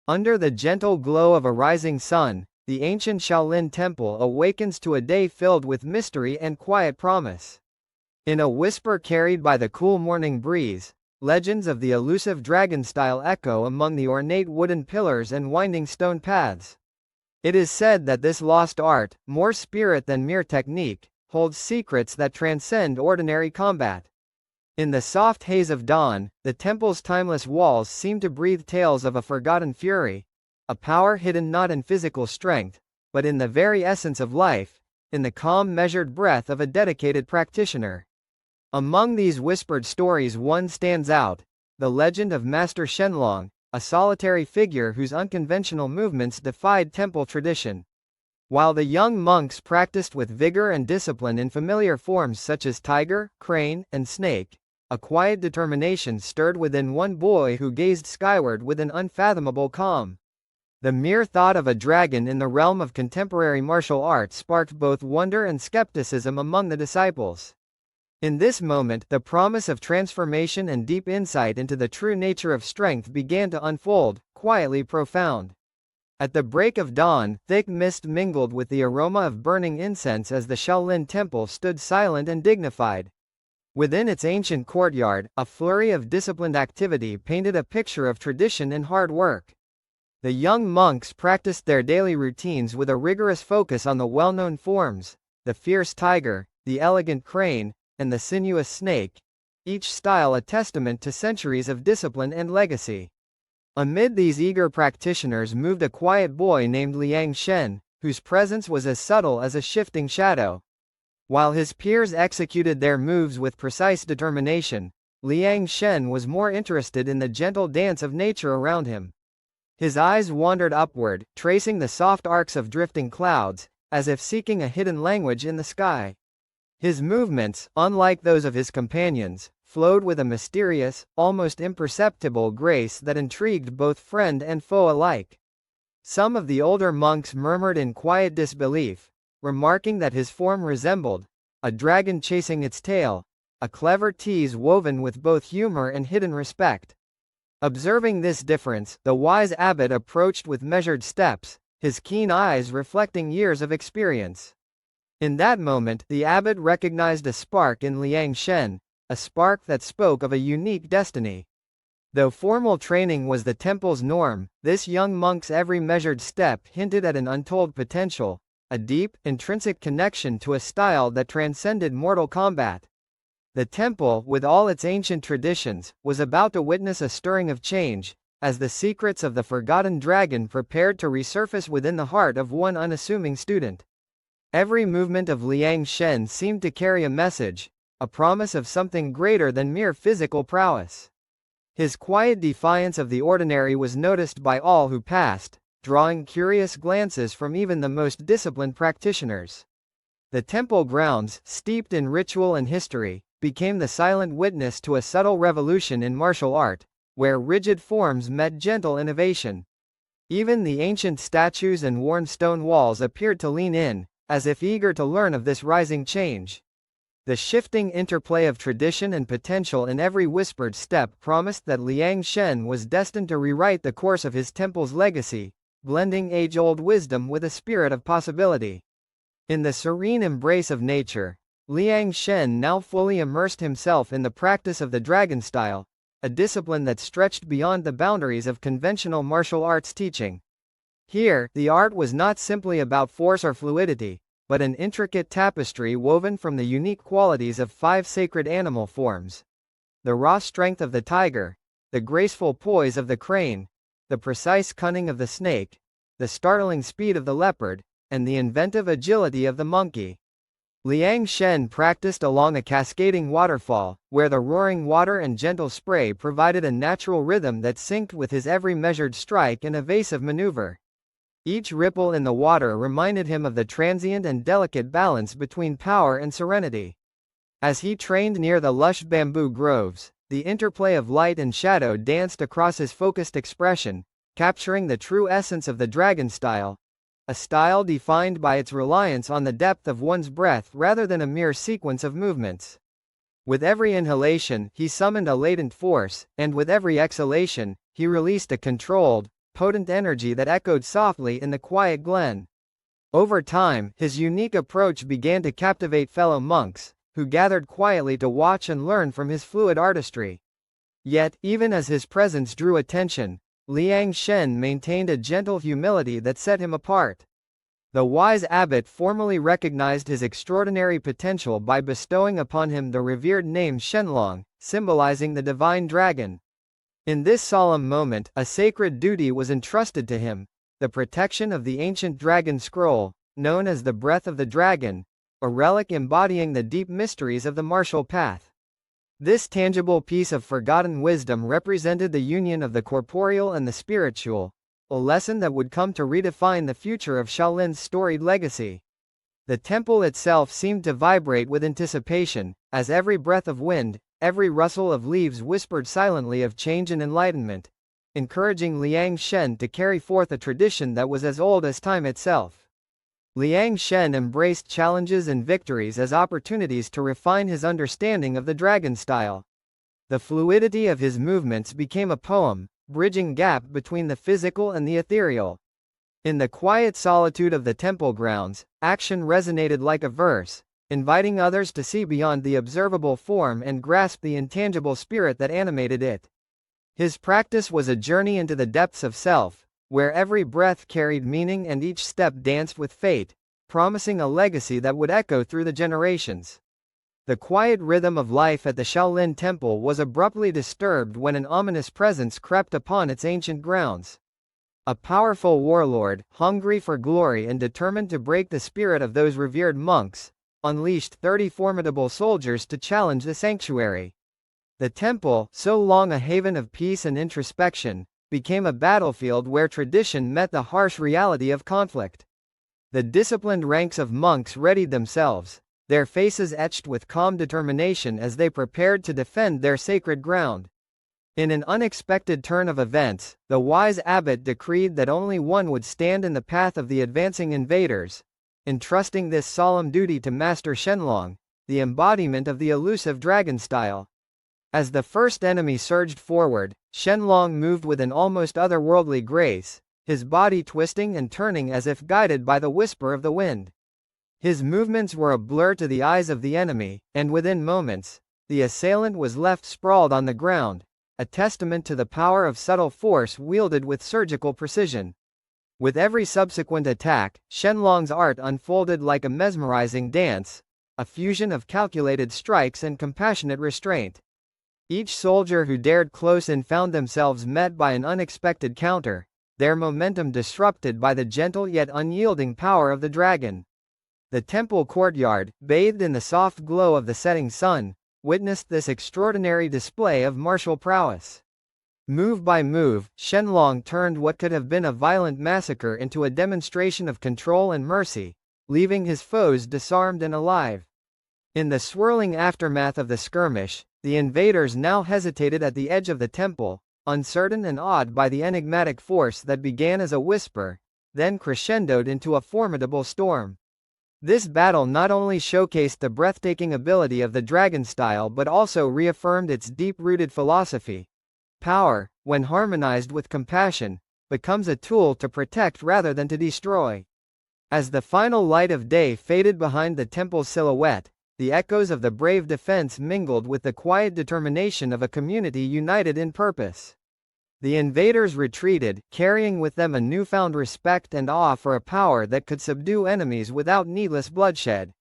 Under the gentle glow of a rising sun, the ancient Shaolin temple awakens to a day filled with mystery and quiet promise. In a whisper carried by the cool morning breeze, legends of the elusive dragon style echo among the ornate wooden pillars and winding stone paths. It is said that this lost art, more spirit than mere technique, holds secrets that transcend ordinary combat. In the soft haze of dawn, the temple's timeless walls seem to breathe tales of a forgotten fury, a power hidden not in physical strength, but in the very essence of life, in the calm measured breath of a dedicated practitioner. Among these whispered stories one stands out, the legend of Master Shenlong, a solitary figure whose unconventional movements defied temple tradition. While the young monks practiced with vigor and discipline in familiar forms such as tiger, crane, and snake, a quiet determination stirred within one boy who gazed skyward with an unfathomable calm. The mere thought of a dragon in the realm of contemporary martial arts sparked both wonder and skepticism among the disciples. In this moment, the promise of transformation and deep insight into the true nature of strength began to unfold, quietly profound. At the break of dawn, thick mist mingled with the aroma of burning incense as the Shaolin temple stood silent and dignified. Within its ancient courtyard, a flurry of disciplined activity painted a picture of tradition and hard work. The young monks practiced their daily routines with a rigorous focus on the well-known forms, the fierce tiger, the elegant crane, and the sinuous snake, each style a testament to centuries of discipline and legacy. Amid these eager practitioners moved a quiet boy named Liang Shen, whose presence was as subtle as a shifting shadow. While his peers executed their moves with precise determination, Liang Shen was more interested in the gentle dance of nature around him. His eyes wandered upward, tracing the soft arcs of drifting clouds, as if seeking a hidden language in the sky. His movements, unlike those of his companions, flowed with a mysterious, almost imperceptible grace that intrigued both friend and foe alike. Some of the older monks murmured in quiet disbelief, remarking that his form resembled a dragon chasing its tail, a clever tease woven with both humor and hidden respect. Observing this difference, the wise abbot approached with measured steps, his keen eyes reflecting years of experience. In that moment, the abbot recognized a spark in Liang Shen, a spark that spoke of a unique destiny. Though formal training was the temple's norm, this young monk's every measured step hinted at an untold potential, a deep, intrinsic connection to a style that transcended mortal combat. The temple, with all its ancient traditions, was about to witness a stirring of change, as the secrets of the forgotten dragon prepared to resurface within the heart of one unassuming student. Every movement of Liang Shen seemed to carry a message, a promise of something greater than mere physical prowess. His quiet defiance of the ordinary was noticed by all who passed, drawing curious glances from even the most disciplined practitioners. The temple grounds, steeped in ritual and history, became the silent witness to a subtle revolution in martial art, where rigid forms met gentle innovation. Even the ancient statues and worn stone walls appeared to lean in, as if eager to learn of this rising change. The shifting interplay of tradition and potential in every whispered step promised that Liang Shen was destined to rewrite the course of his temple's legacy, blending age-old wisdom with a spirit of possibility. In the serene embrace of nature, Liang Shen now fully immersed himself in the practice of the dragon style, a discipline that stretched beyond the boundaries of conventional martial arts teaching. Here, the art was not simply about force or fluidity, but an intricate tapestry woven from the unique qualities of 5 sacred animal forms: the raw strength of the tiger, the graceful poise of the crane, the precise cunning of the snake, the startling speed of the leopard, and the inventive agility of the monkey. Liang Shen practiced along a cascading waterfall, where the roaring water and gentle spray provided a natural rhythm that synced with his every measured strike and evasive maneuver. Each ripple in the water reminded him of the transient and delicate balance between power and serenity. As he trained near the lush bamboo groves, the interplay of light and shadow danced across his focused expression, capturing the true essence of the dragon style, a style defined by its reliance on the depth of one's breath rather than a mere sequence of movements. With every inhalation, he summoned a latent force, and with every exhalation, he released a controlled, potent energy that echoed softly in the quiet glen. Over time, his unique approach began to captivate fellow monks, who gathered quietly to watch and learn from his fluid artistry. Yet, even as his presence drew attention, Liang Shen maintained a gentle humility that set him apart. The wise abbot formally recognized his extraordinary potential by bestowing upon him the revered name Shenlong, symbolizing the divine dragon. In this solemn moment, a sacred duty was entrusted to him: the protection of the ancient dragon scroll, known as the Breath of the Dragon, a relic embodying the deep mysteries of the martial path. This tangible piece of forgotten wisdom represented the union of the corporeal and the spiritual, a lesson that would come to redefine the future of Shaolin's storied legacy. The temple itself seemed to vibrate with anticipation, as every breath of wind, every rustle of leaves whispered silently of change and enlightenment, encouraging Liang Shen to carry forth a tradition that was as old as time itself. Liang Shen embraced challenges and victories as opportunities to refine his understanding of the dragon style. The fluidity of his movements became a poem, bridging gap between the physical and the ethereal. In the quiet solitude of the temple grounds, action resonated like a verse, inviting others to see beyond the observable form and grasp the intangible spirit that animated it. His practice was a journey into the depths of self, where every breath carried meaning and each step danced with fate, promising a legacy that would echo through the generations. The quiet rhythm of life at the Shaolin Temple was abruptly disturbed when an ominous presence crept upon its ancient grounds. A powerful warlord, hungry for glory and determined to break the spirit of those revered monks, unleashed 30 formidable soldiers to challenge the sanctuary. The temple, so long a haven of peace and introspection, became a battlefield where tradition met the harsh reality of conflict. The disciplined ranks of monks readied themselves, their faces etched with calm determination as they prepared to defend their sacred ground. In an unexpected turn of events, the wise abbot decreed that only one would stand in the path of the advancing invaders, entrusting this solemn duty to Master Shenlong, the embodiment of the elusive dragon style. As the first enemy surged forward, Shenlong moved with an almost otherworldly grace, his body twisting and turning as if guided by the whisper of the wind. His movements were a blur to the eyes of the enemy, and within moments, the assailant was left sprawled on the ground, a testament to the power of subtle force wielded with surgical precision. With every subsequent attack, Shenlong's art unfolded like a mesmerizing dance, a fusion of calculated strikes and compassionate restraint. Each soldier who dared close in found themselves met by an unexpected counter, their momentum disrupted by the gentle yet unyielding power of the dragon. The temple courtyard, bathed in the soft glow of the setting sun, witnessed this extraordinary display of martial prowess. Move by move, Shenlong turned what could have been a violent massacre into a demonstration of control and mercy, leaving his foes disarmed and alive. In the swirling aftermath of the skirmish, the invaders now hesitated at the edge of the temple, uncertain and awed by the enigmatic force that began as a whisper, then crescendoed into a formidable storm. This battle not only showcased the breathtaking ability of the dragon style but also reaffirmed its deep-rooted philosophy. Power, when harmonized with compassion, becomes a tool to protect rather than to destroy. As the final light of day faded behind the temple's silhouette, the echoes of the brave defense mingled with the quiet determination of a community united in purpose. The invaders retreated, carrying with them a newfound respect and awe for a power that could subdue enemies without needless bloodshed.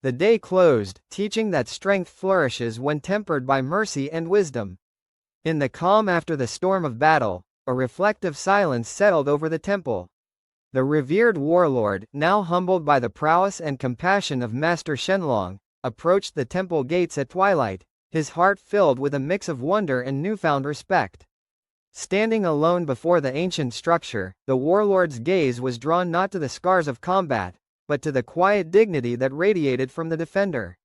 The day closed, teaching that strength flourishes when tempered by mercy and wisdom. In the calm after the storm of battle, a reflective silence settled over the temple. The revered warlord, now humbled by the prowess and compassion of Master Shenlong, approached the temple gates at twilight, his heart filled with a mix of wonder and newfound respect. Standing alone before the ancient structure, the warlord's gaze was drawn not to the scars of combat, but to the quiet dignity that radiated from the defender.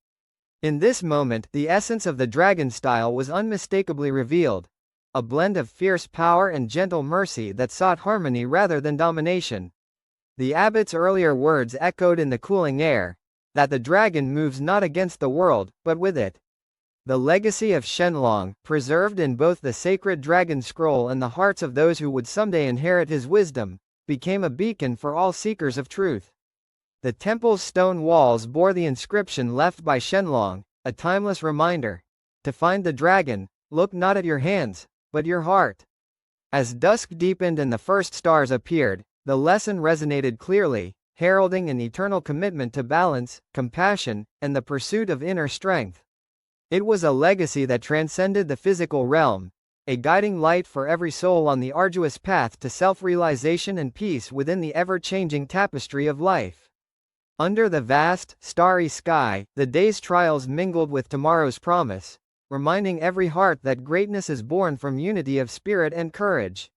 In this moment, the essence of the dragon style was unmistakably revealed, a blend of fierce power and gentle mercy that sought harmony rather than domination. The abbot's earlier words echoed in the cooling air, that the dragon moves not against the world, but with it. The legacy of Shenlong, preserved in both the sacred dragon scroll and the hearts of those who would someday inherit his wisdom, became a beacon for all seekers of truth. The temple's stone walls bore the inscription left by Shenlong, a timeless reminder. To find the dragon, look not at your hands, but your heart. As dusk deepened and the first stars appeared, the lesson resonated clearly, heralding an eternal commitment to balance, compassion, and the pursuit of inner strength. It was a legacy that transcended the physical realm, a guiding light for every soul on the arduous path to self-realization and peace within the ever-changing tapestry of life. Under the vast, starry sky, the day's trials mingled with tomorrow's promise, reminding every heart that greatness is born from unity of spirit and courage.